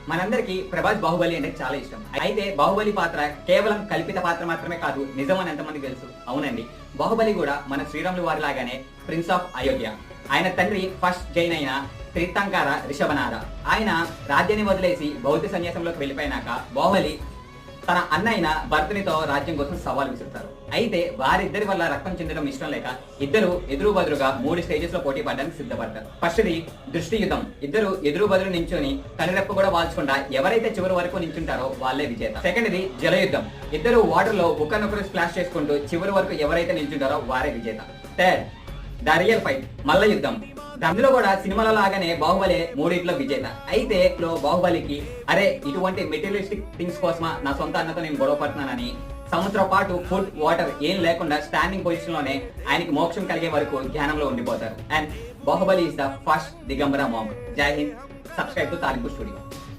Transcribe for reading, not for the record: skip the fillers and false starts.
మనందరికి ప్రభాస్ బాహుబలి అంటే చాలా ఇష్టం. అయితే బాహుబలి పాత్ర కేవలం కల్పిత పాత్ర మాత్రమే కాదు, నిజం అని ఎంతమందికి తెలుసు? అవునండి, బాహుబలి కూడా మన శ్రీరాములు వారి లాగానే ప్రిన్స్ ఆఫ్ అయోధ్య. ఆయన తండ్రి ఫస్ట్ జైన్ అయిన తీర్థంకర రిషభనాథ. ఆయన రాజ్యాన్ని వదిలేసి బౌద్ధ సన్యాసంలోకి వెళ్ళిపోయినాక బాహుబలి తన అన్న అయిన భరతునితో రాజ్యం కోసం సవాల్ విసురుతారు. అయితే వారిద్దరి వల్ల రక్తం చెందడం ఇష్టం లేక ఇద్దరు ఎదురు బదురుగా 3 స్టేజెస్ లో పోటీ పడడానికి సిద్ధపడతారు. ఫస్ట్ ది దృష్టి యుద్ధం. ఇద్దరు ఎదురు బదులు నించొని కనురెప్ప కూడా వాల్చకుండా ఎవరైతే చివరి వరకు నించుంటారో వాళ్ళే విజేత. సెకండ్ ది జల యుద్ధం. ఇద్దరు వాటర్ లో ఒకరినొకరు స్ప్లాష్ చేసుకుంటూ చివరి వరకు ఎవరైతే నిల్చుంటారో వారే విజేత. థర్డ్ ద రియల్ ఫైట్, మల్ల యుద్ధం. అందులో కూడా సినిమాల లాగానే బాహుబలి 3 విజేత. అయితే బాహుబలికి అరే ఇటువంటి మెటీరియలిస్టిక్ థింగ్స్ కోసమా నా సొంత అన్నతో నేను గొడవ పడుతున్నానని సంవత్సరం పాటు ఫుడ్ వాటర్ ఏం లేకుండా స్టాండింగ్ పొజిషన్ లోనే ఆయనకి మోక్షం కలిగే వరకు ధ్యానంలో ఉండిపోతారు. And Baahubali is the first Digambara monk. జై హింద్. సబ్స్క్రైబ్ టు తాలింపు స్టూడియో.